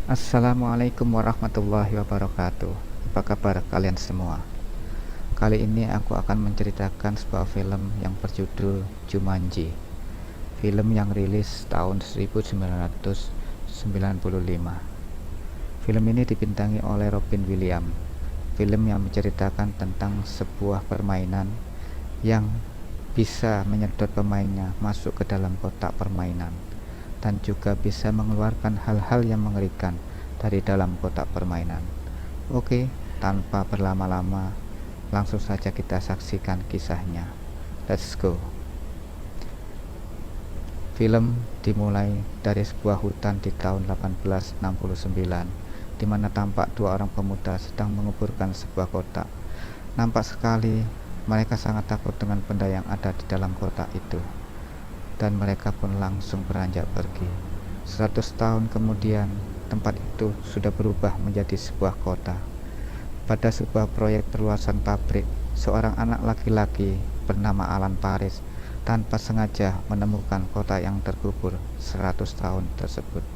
Assalamualaikum warahmatullahi wabarakatuh. Apa kabar kalian semua? Kali ini aku akan menceritakan sebuah film yang berjudul Jumanji. Film yang rilis tahun 1995. Film ini dibintangi oleh Robin Williams. Film yang menceritakan tentang sebuah permainan yang bisa menyedot pemainnya masuk ke dalam kotak permainan dan juga bisa mengeluarkan hal-hal yang mengerikan dari dalam kotak permainan. Oke, tanpa berlama-lama, langsung saja kita saksikan kisahnya. Let's go. Film dimulai dari sebuah hutan di tahun 1869, di mana tampak dua orang pemuda sedang menguburkan sebuah kotak. Nampak sekali mereka sangat takut dengan benda yang ada di dalam kotak itu, dan mereka pun langsung beranjak pergi. 100 tahun kemudian, tempat itu sudah berubah menjadi sebuah kota. Pada sebuah proyek perluasan pabrik, seorang anak laki-laki bernama Alan Paris tanpa sengaja menemukan kota yang terkubur 100 tahun tersebut.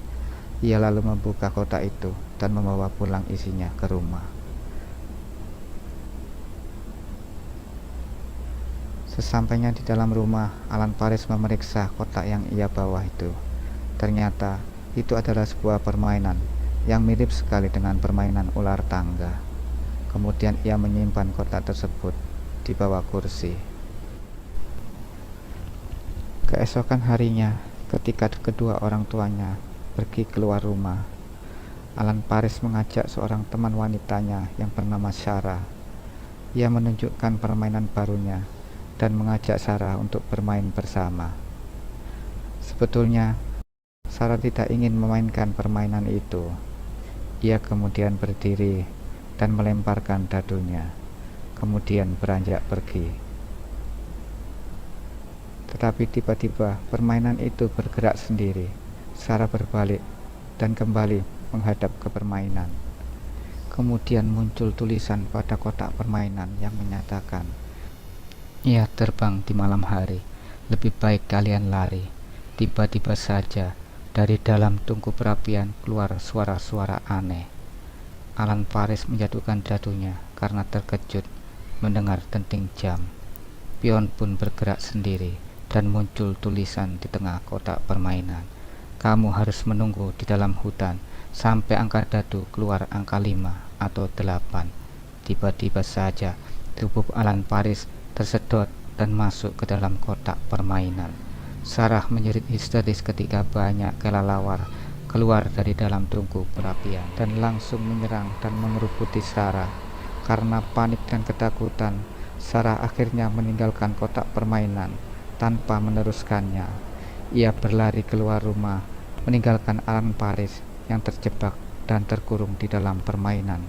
Ia lalu membuka kota itu dan membawa pulang isinya ke rumah. Sesampainya di dalam rumah, Alan Paris memeriksa kotak yang ia bawa itu. Ternyata itu adalah sebuah permainan yang mirip sekali dengan permainan ular tangga. Kemudian ia menyimpan kotak tersebut di bawah kursi. Keesokan harinya, ketika kedua orang tuanya pergi keluar rumah, Alan Paris mengajak seorang teman wanitanya yang bernama Sarah. Ia menunjukkan permainan barunya dan mengajak Sarah untuk bermain bersama. Sebetulnya, Sarah tidak ingin memainkan permainan itu. Ia kemudian berdiri dan melemparkan dadunya, kemudian beranjak pergi. Tetapi tiba-tiba permainan itu bergerak sendiri. Sarah berbalik dan kembali menghadap ke permainan. Kemudian muncul tulisan pada kotak permainan yang menyatakan, "Ia terbang di malam hari, lebih baik kalian lari." Tiba-tiba saja dari dalam tungku perapian keluar suara-suara aneh. Alan Paris menjatuhkan dadunya karena terkejut mendengar denting jam. Pion pun bergerak sendiri dan muncul tulisan di tengah kotak permainan, "Kamu harus menunggu di dalam hutan sampai angka dadu keluar angka 5 atau 8. Tiba-tiba saja tubuh Alan Paris tersedot dan masuk ke dalam kotak permainan. Sarah menjerit histeris ketika banyak kelelawar keluar dari dalam tungku perapian dan langsung menyerang dan mengerubuti Sarah. Karena panik dan ketakutan, Sarah akhirnya meninggalkan kotak permainan tanpa meneruskannya. Ia berlari keluar rumah, meninggalkan Alan Paris yang terjebak dan terkurung di dalam permainan.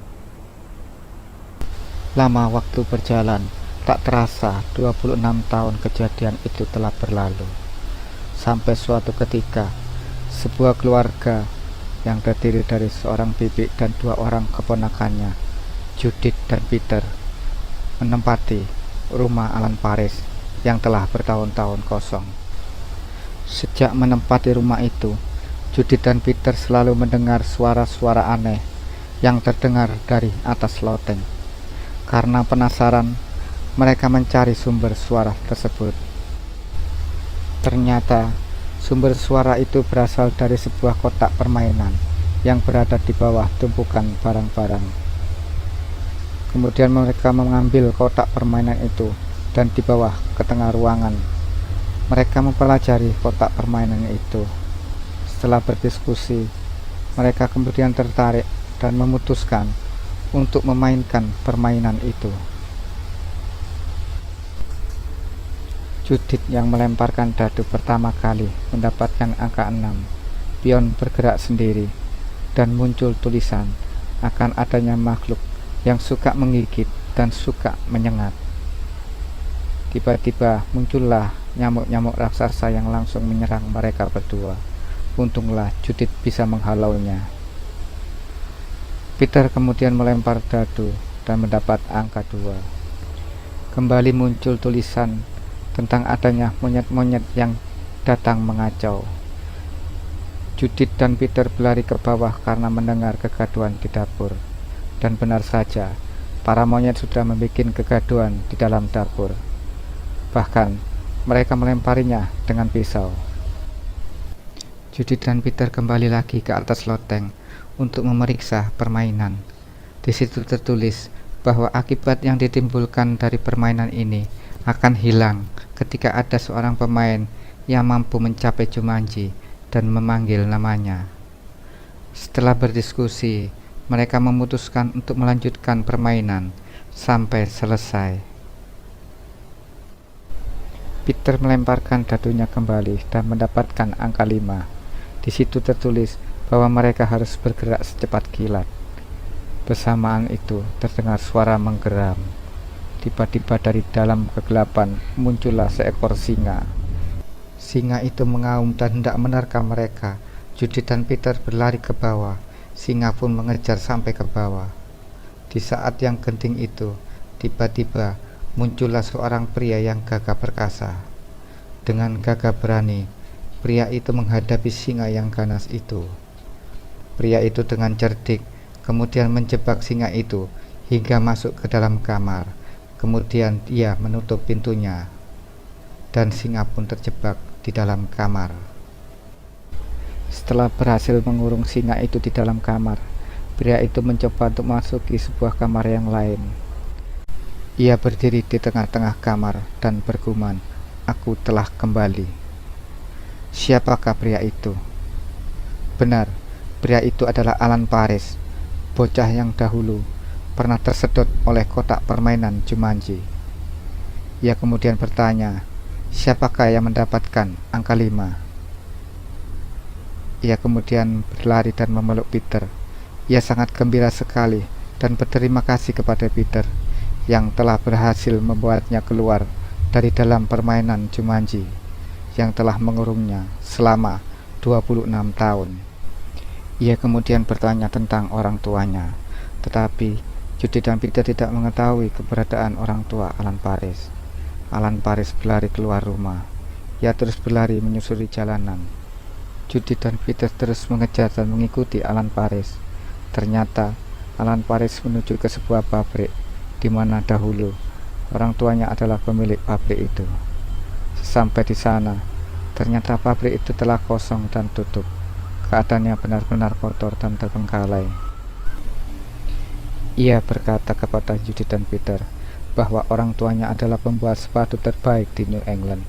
Lama waktu berjalan. Tak terasa 26 tahun kejadian itu telah berlalu. Sampai suatu ketika, sebuah keluarga yang terdiri dari seorang bibi dan dua orang keponakannya, Judith dan Peter, menempati rumah Alan Paris yang telah bertahun-tahun kosong. Sejak menempati rumah itu, Judith dan Peter selalu mendengar suara-suara aneh yang terdengar dari atas loteng. Karena penasaran, mereka mencari sumber suara tersebut. Ternyata sumber suara itu berasal dari sebuah kotak permainan yang berada di bawah tumpukan barang-barang. Kemudian mereka mengambil kotak permainan itu dan dibawa ke tengah ruangan. Mereka mempelajari kotak permainan itu. Setelah berdiskusi, mereka kemudian tertarik dan memutuskan untuk memainkan permainan itu. Judith yang melemparkan dadu pertama kali mendapatkan angka 6. Pion bergerak sendiri dan muncul tulisan akan adanya makhluk yang suka menggigit dan suka menyengat. Tiba-tiba muncullah nyamuk-nyamuk raksasa yang langsung menyerang mereka berdua. Untunglah Judith bisa menghalaunya. Peter kemudian melempar dadu dan mendapat angka 2. Kembali muncul tulisan tentang adanya monyet-monyet yang datang mengacau. Judith dan Peter berlari ke bawah karena mendengar kegaduhan di dapur. Dan benar saja, para monyet sudah membuat kegaduhan di dalam dapur. Bahkan, mereka melemparinya dengan pisau. Judith dan Peter kembali lagi ke atas loteng untuk memeriksa permainan. Di situ tertulis bahwa akibat yang ditimbulkan dari permainan ini akan hilang ketika ada seorang pemain yang mampu mencapai Jumanji dan memanggil namanya. Setelah berdiskusi, mereka memutuskan untuk melanjutkan permainan sampai selesai. Peter melemparkan dadunya kembali dan mendapatkan angka 5. Di situ tertulis bahwa mereka harus bergerak secepat kilat. Bersamaan itu terdengar suara menggeram. Tiba-tiba dari dalam kegelapan muncullah seekor singa. Singa itu mengaum dan hendak menerkam mereka. Judith dan Peter berlari ke bawah. Singa pun mengejar sampai ke bawah. Di saat yang genting itu, tiba-tiba muncullah seorang pria yang gagah perkasa. Dengan gagah berani, pria itu menghadapi singa yang ganas itu. Pria itu dengan cerdik kemudian menjebak singa itu hingga masuk ke dalam kamar. Kemudian dia menutup pintunya, dan singa pun terjebak di dalam kamar. Setelah berhasil mengurung singa itu di dalam kamar, pria itu mencoba untuk masuki sebuah kamar yang lain. Ia berdiri di tengah-tengah kamar dan bergumam, "Aku telah kembali." Siapakah pria itu? Benar, pria itu adalah Alan Paris, bocah yang dahulu pernah tersedot oleh kotak permainan Jumanji. Ia kemudian bertanya, siapakah yang mendapatkan angka 5? Ia kemudian berlari dan memeluk Peter. Ia sangat gembira sekali dan berterima kasih kepada Peter yang telah berhasil membuatnya keluar dari dalam permainan Jumanji yang telah mengurungnya selama 26 tahun. Ia kemudian bertanya tentang orang tuanya, tetapi Judith dan Peter tidak mengetahui keberadaan orang tua Alan Paris. Alan Paris berlari keluar rumah. Ia terus berlari menyusuri jalanan. Judith dan Peter terus mengejar dan mengikuti Alan Paris. Ternyata Alan Paris menuju ke sebuah pabrik di mana dahulu orang tuanya adalah pemilik pabrik itu. Sampai di sana, ternyata pabrik itu telah kosong dan tutup. Keadaannya benar-benar kotor dan terbengkalai. Ia berkata kepada Judith dan Peter bahwa orang tuanya adalah pembuat sepatu terbaik di New England.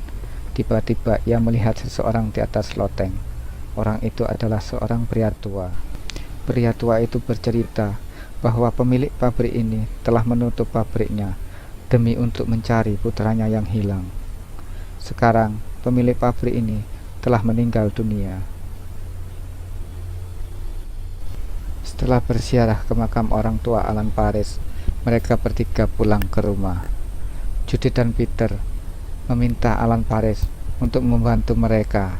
Tiba-tiba ia melihat seseorang di atas loteng. Orang itu adalah seorang pria tua. Pria tua itu bercerita bahwa pemilik pabrik ini telah menutup pabriknya demi untuk mencari putranya yang hilang. Sekarang pemilik pabrik ini telah meninggal dunia. Setelah berziarah ke makam orang tua Alan Paris, mereka bertiga pulang ke rumah. Judith dan Peter meminta Alan Paris untuk membantu mereka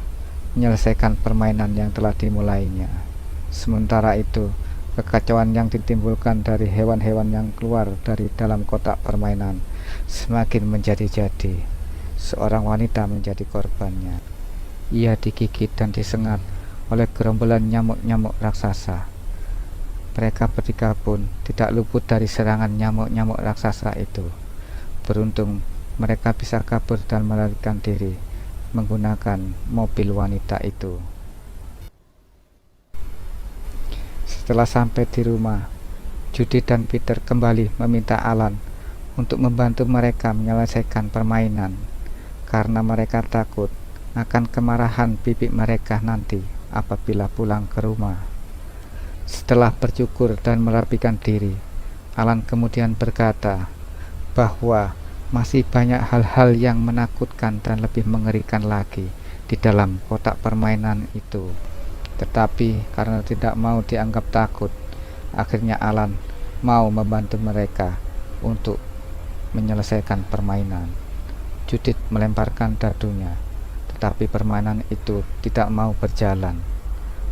menyelesaikan permainan yang telah dimulainya. Sementara itu, kekacauan yang ditimbulkan dari hewan-hewan yang keluar dari dalam kotak permainan semakin menjadi-jadi. Seorang wanita menjadi korbannya. Ia digigit dan disengat oleh gerombolan nyamuk-nyamuk raksasa. Mereka bertiga pun tidak luput dari serangan nyamuk-nyamuk raksasa itu. Beruntung mereka bisa kabur dan melarikan diri menggunakan mobil wanita itu. Setelah sampai di rumah, Judith dan Peter kembali meminta Alan untuk membantu mereka menyelesaikan permainan karena mereka takut akan kemarahan bibi mereka nanti apabila pulang ke rumah. Setelah bersyukur dan merapikan diri, Alan kemudian berkata bahwa masih banyak hal-hal yang menakutkan dan lebih mengerikan lagi di dalam kotak permainan itu. Tetapi karena tidak mau dianggap takut, akhirnya Alan mau membantu mereka untuk menyelesaikan permainan. Judith melemparkan dadunya, tetapi permainan itu tidak mau berjalan.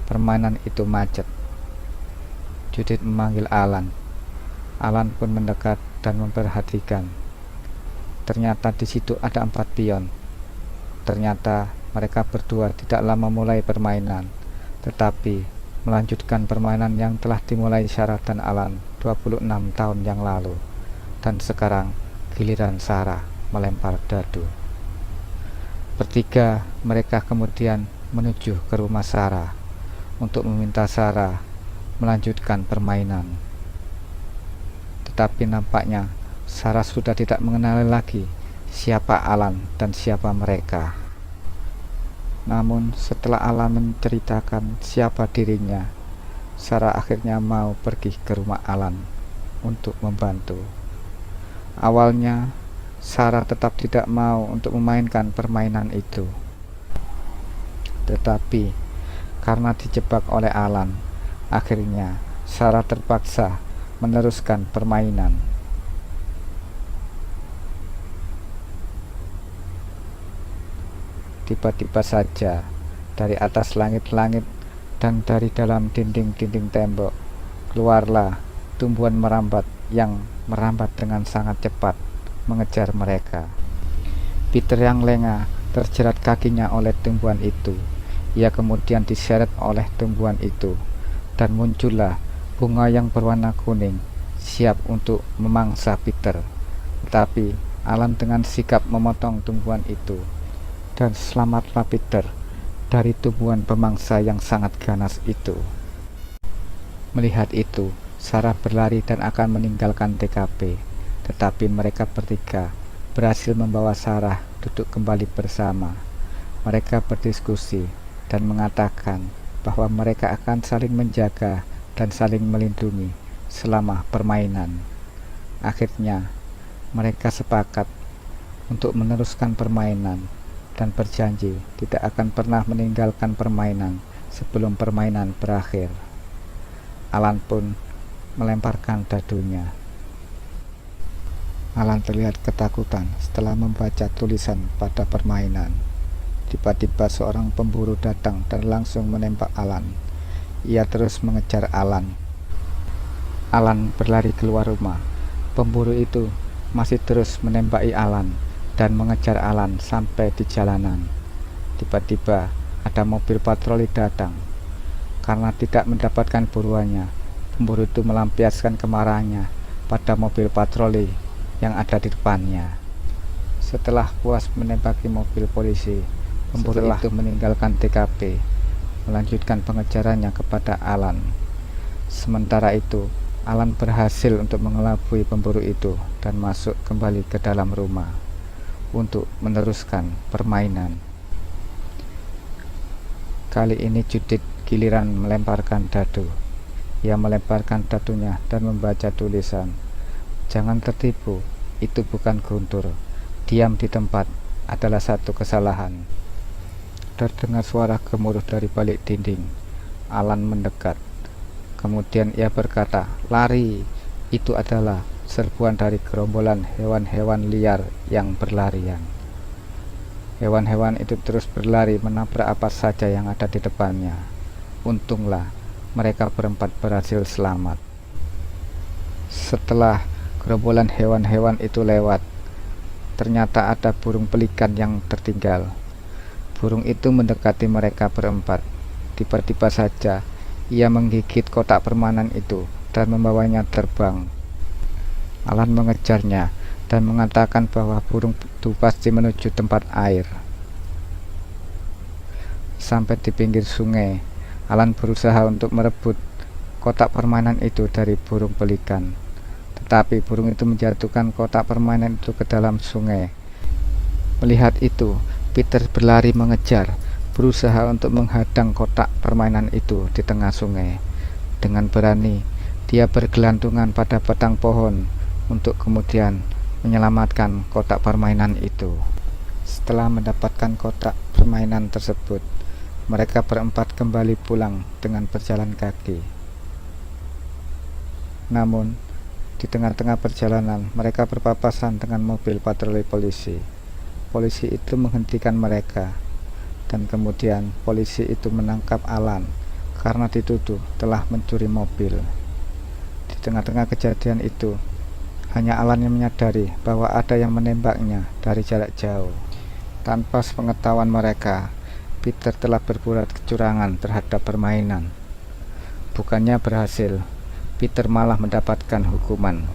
Permainan itu macet. Judith memanggil Alan. Alan pun mendekat dan memperhatikan. Ternyata di situ ada 4 pion. Ternyata mereka berdua tidak lama mulai permainan. tetapi melanjutkan permainan yang telah dimulai Sarah dan Alan 26 tahun yang lalu. Dan sekarang giliran Sarah melempar dadu. Bertiga mereka kemudian menuju ke rumah Sarah untuk meminta Sarah melanjutkan permainan. Tetapi nampaknya Sarah sudah tidak mengenali lagi siapa Alan dan siapa mereka. Namun setelah Alan menceritakan siapa dirinya, Sarah akhirnya mau pergi ke rumah Alan untuk membantu. Awalnya Sarah tetap tidak mau untuk memainkan permainan itu, tetapi karena dijebak oleh Alan, akhirnya Sarah terpaksa meneruskan permainan. Tiba-tiba saja dari atas langit-langit dan dari dalam dinding-dinding tembok keluarlah tumbuhan merambat yang merambat dengan sangat cepat mengejar mereka. Peter yang lengah terjerat kakinya oleh tumbuhan itu. Ia kemudian diseret oleh tumbuhan itu dan muncullah bunga yang berwarna kuning siap untuk memangsa Peter. Tetapi Alan dengan sigap memotong tumbuhan itu, dan selamatlah Peter dari tumbuhan pemangsa yang sangat ganas itu. Melihat itu, Sarah berlari dan akan meninggalkan TKP, tetapi mereka bertiga berhasil membawa Sarah duduk kembali bersama. Mereka berdiskusi dan mengatakan bahwa mereka akan saling menjaga dan saling melindungi selama permainan. Akhirnya, mereka sepakat untuk meneruskan permainan dan berjanji tidak akan pernah meninggalkan permainan sebelum permainan berakhir. Alan pun melemparkan dadunya. Alan terlihat ketakutan setelah membaca tulisan pada permainan. Tiba-tiba seorang pemburu datang dan langsung menembak Alan. Ia terus mengejar Alan. Alan berlari keluar rumah. Pemburu itu masih terus menembaki Alan dan mengejar Alan sampai di jalanan. Tiba-tiba ada mobil patroli datang. Karena tidak mendapatkan buruannya, pemburu itu melampiaskan kemarahannya pada mobil patroli yang ada di depannya. Setelah puas menembaki mobil polisi, pemburu itu meninggalkan TKP, melanjutkan pengejarannya kepada Alan. Sementara itu, Alan berhasil untuk mengelabui pemburu itu dan masuk kembali ke dalam rumah untuk meneruskan permainan. Kali ini Judith giliran melemparkan dadu. Ia melemparkan dadunya dan membaca tulisan, "Jangan tertipu, itu bukan guntur. Diam di tempat adalah satu kesalahan." Terdengar suara gemuruh dari balik dinding. Alan mendekat. Kemudian ia berkata, "Lari!" Itu adalah serbuan dari gerombolan hewan-hewan liar yang berlarian. Hewan-hewan itu terus berlari menabrak apa saja yang ada di depannya. Untunglah mereka berempat berhasil selamat. Setelah gerombolan hewan-hewan itu lewat, ternyata ada burung pelikan yang tertinggal. Burung itu mendekati mereka berempat. Tiba-tiba saja ia menggigit kotak permainan itu dan membawanya terbang. Alan mengejarnya dan mengatakan bahwa burung itu pasti menuju tempat air. Sampai di pinggir sungai, Alan berusaha untuk merebut kotak permainan itu dari burung pelikan. Tetapi burung itu menjatuhkan kotak permainan itu ke dalam sungai. Melihat itu, Peter berlari mengejar, berusaha untuk menghadang kotak permainan itu di tengah sungai. Dengan berani, dia bergelantungan pada batang pohon untuk kemudian menyelamatkan kotak permainan itu. Setelah mendapatkan kotak permainan tersebut, mereka berempat kembali pulang dengan berjalan kaki. Namun, di tengah-tengah perjalanan, mereka berpapasan dengan mobil patroli polisi. Polisi itu menghentikan mereka, dan kemudian polisi itu menangkap Alan karena dituduh telah mencuri mobil. Di tengah-tengah kejadian itu, hanya Alan yang menyadari bahwa ada yang menembaknya dari jarak jauh. Tanpa sepengetahuan mereka, Peter telah berbuat kecurangan terhadap permainan. Bukannya berhasil, Peter malah mendapatkan hukuman.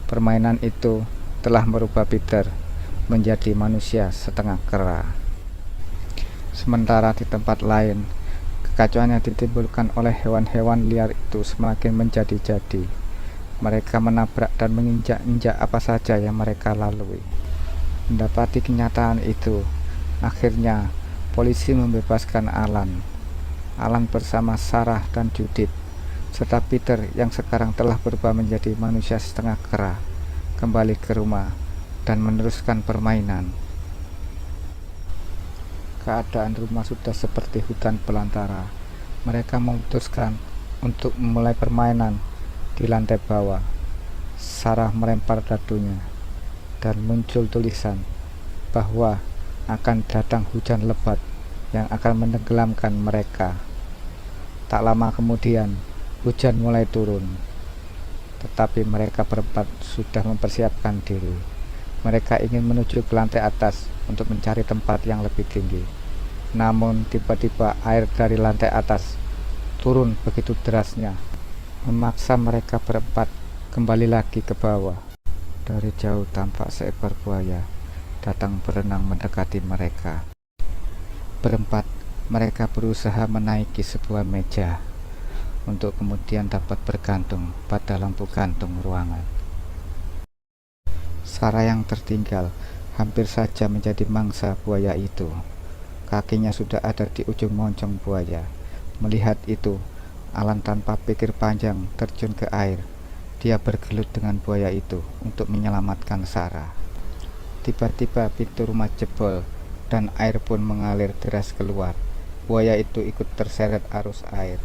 Permainan itu telah merubah Peter menjadi manusia setengah kera. Sementara di tempat lain, kekacauan yang ditimbulkan oleh hewan-hewan liar itu semakin menjadi-jadi. Mereka menabrak dan menginjak-injak apa saja yang mereka lalui. Mendapati kenyataan itu, akhirnya polisi membebaskan Alan. Alan bersama Sarah dan Judith, serta Peter yang sekarang telah berubah menjadi manusia setengah kera, kembali ke rumah dan meneruskan permainan. Keadaan rumah sudah seperti hutan belantara. Mereka memutuskan untuk memulai permainan di lantai bawah. Sarah melempar dadunya dan muncul tulisan bahwa akan datang hujan lebat yang akan menenggelamkan mereka. Tak lama kemudian, hujan mulai turun, tetapi mereka berempat sudah mempersiapkan diri. Mereka ingin menuju ke lantai atas untuk mencari tempat yang lebih tinggi. Namun tiba-tiba air dari lantai atas turun begitu derasnya, memaksa mereka berempat kembali lagi ke bawah. Dari jauh tampak seekor buaya datang berenang mendekati mereka. Berempat, mereka berusaha menaiki sebuah meja untuk kemudian dapat bergantung pada lampu gantung ruangan. Sarah yang tertinggal hampir saja menjadi mangsa buaya itu. Kakinya sudah ada di ujung moncong buaya. Melihat itu, Alan tanpa pikir panjang terjun ke air. Dia bergelut dengan buaya itu untuk menyelamatkan Sarah. Tiba-tiba pintu rumah jebol dan air pun mengalir deras keluar. Buaya itu ikut terseret arus air.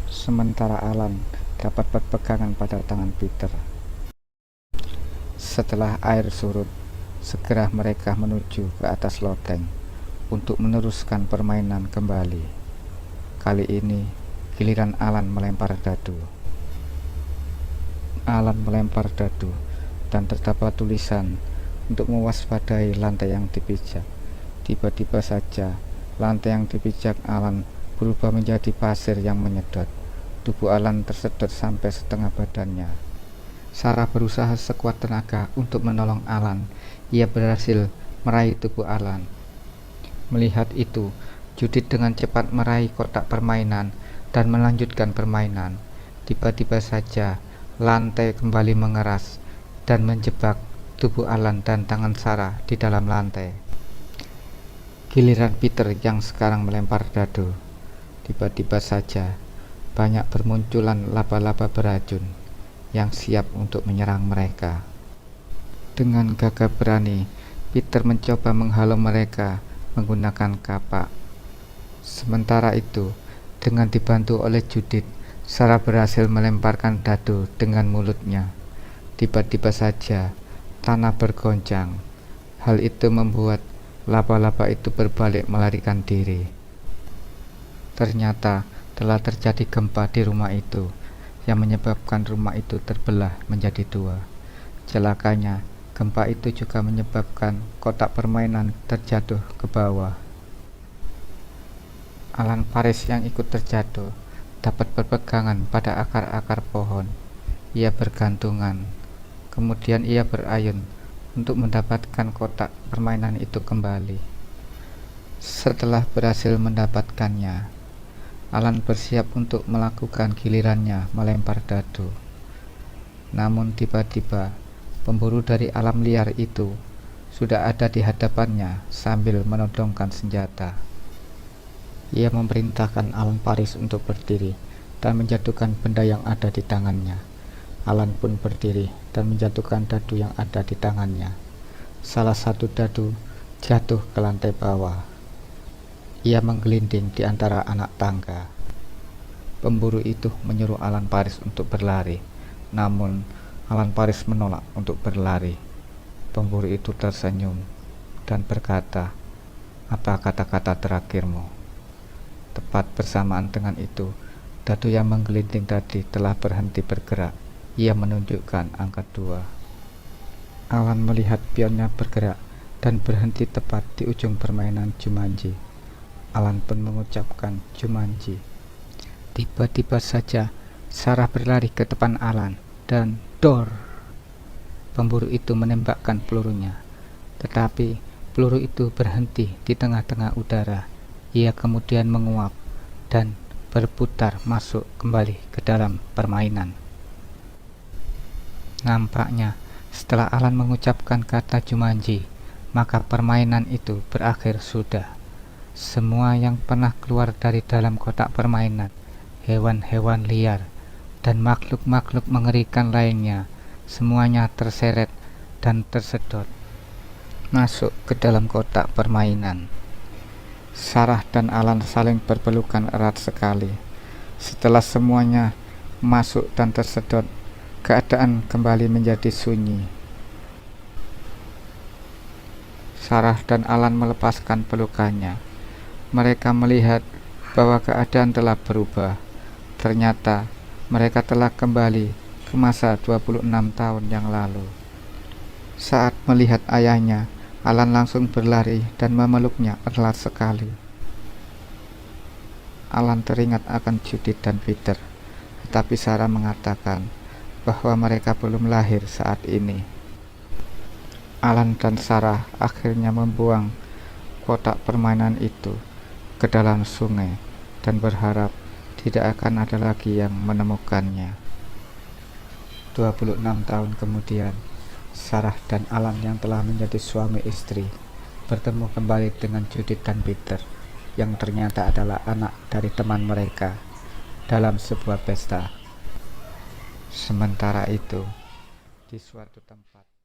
Sementara Alan dapat berpegangan pada tangan Peter. Setelah air surut, segera mereka menuju ke atas loteng untuk meneruskan permainan kembali. Kali ini giliran Alan melempar dadu. Alan melempar dadu dan terdapat tulisan untuk mewaspadai lantai yang dipijak. Tiba-tiba saja lantai yang dipijak Alan berubah menjadi pasir yang menyedot. Tubuh Alan tersedot sampai setengah badannya. Sarah berusaha sekuat tenaga untuk menolong Alan. Ia berhasil meraih tubuh Alan. Melihat itu, Judith dengan cepat meraih kotak permainan dan melanjutkan permainan. Tiba-tiba saja lantai kembali mengeras dan menjebak tubuh Alan dan tangan Sarah di dalam lantai. Giliran Peter yang sekarang melempar dadu. Tiba-tiba saja banyak bermunculan laba-laba beracun yang siap untuk menyerang mereka. Dengan gagah berani, Peter mencoba menghalau mereka menggunakan kapak. Sementara itu, dengan dibantu oleh Judith, Sarah berhasil melemparkan dadu dengan mulutnya. Tiba-tiba saja tanah bergoncang. Hal itu membuat laba-laba itu berbalik melarikan diri. Ternyata telah terjadi gempa di rumah itu yang menyebabkan rumah itu terbelah menjadi dua. Celakanya, gempa itu juga menyebabkan kotak permainan terjatuh ke bawah. Alan Paris yang ikut terjatuh dapat berpegangan pada akar-akar pohon. Ia bergantungan. Kemudian ia berayun untuk mendapatkan kotak permainan itu kembali. Setelah berhasil mendapatkannya, Alan bersiap untuk melakukan gilirannya melempar dadu. Namun tiba-tiba pemburu dari alam liar itu sudah ada di hadapannya sambil menodongkan senjata. Ia memerintahkan Alan Paris untuk berdiri dan menjatuhkan benda yang ada di tangannya. Alan pun berdiri dan menjatuhkan dadu yang ada di tangannya. Salah satu dadu jatuh ke lantai bawah. Ia menggelinding di antara anak tangga. Pemburu itu menyuruh Alan Paris untuk berlari, namun Alan Paris menolak untuk berlari. Pemburu itu tersenyum dan berkata, "Apa kata-kata terakhirmu?" Tepat bersamaan dengan itu, dadu yang menggelinding tadi telah berhenti bergerak. Ia menunjukkan angka 2. Alan melihat pionnya bergerak dan berhenti tepat di ujung permainan Jumanji. Alan pun mengucapkan Jumanji. Tiba-tiba saja Sarah berlari ke depan Alan dan dor! Pemburu itu menembakkan pelurunya. Tetapi peluru itu berhenti di tengah-tengah udara. Ia kemudian menguap dan berputar masuk kembali ke dalam permainan. Nampaknya setelah Alan mengucapkan kata Jumanji, maka permainan itu berakhir sudah. Semua yang pernah keluar dari dalam kotak permainan, hewan-hewan liar, dan makhluk-makhluk mengerikan lainnya, semuanya terseret dan tersedot masuk ke dalam kotak permainan. Sarah dan Alan saling berpelukan erat sekali. Setelah semuanya masuk dan tersedot, keadaan kembali menjadi sunyi. Sarah dan Alan melepaskan pelukannya. Mereka melihat bahwa keadaan telah berubah. Ternyata mereka telah kembali ke masa 26 tahun yang lalu. Saat melihat ayahnya, Alan langsung berlari dan memeluknya erat sekali. Alan teringat akan Judith dan Peter, tetapi Sarah mengatakan bahwa mereka belum lahir saat ini. Alan dan Sarah akhirnya membuang kotak permainan itu ke dalam sungai dan berharap tidak akan ada lagi yang menemukannya. 26 tahun kemudian, Sarah dan Alan yang telah menjadi suami istri bertemu kembali dengan Judith dan Peter yang ternyata adalah anak dari teman mereka dalam sebuah pesta. Sementara itu, di suatu tempat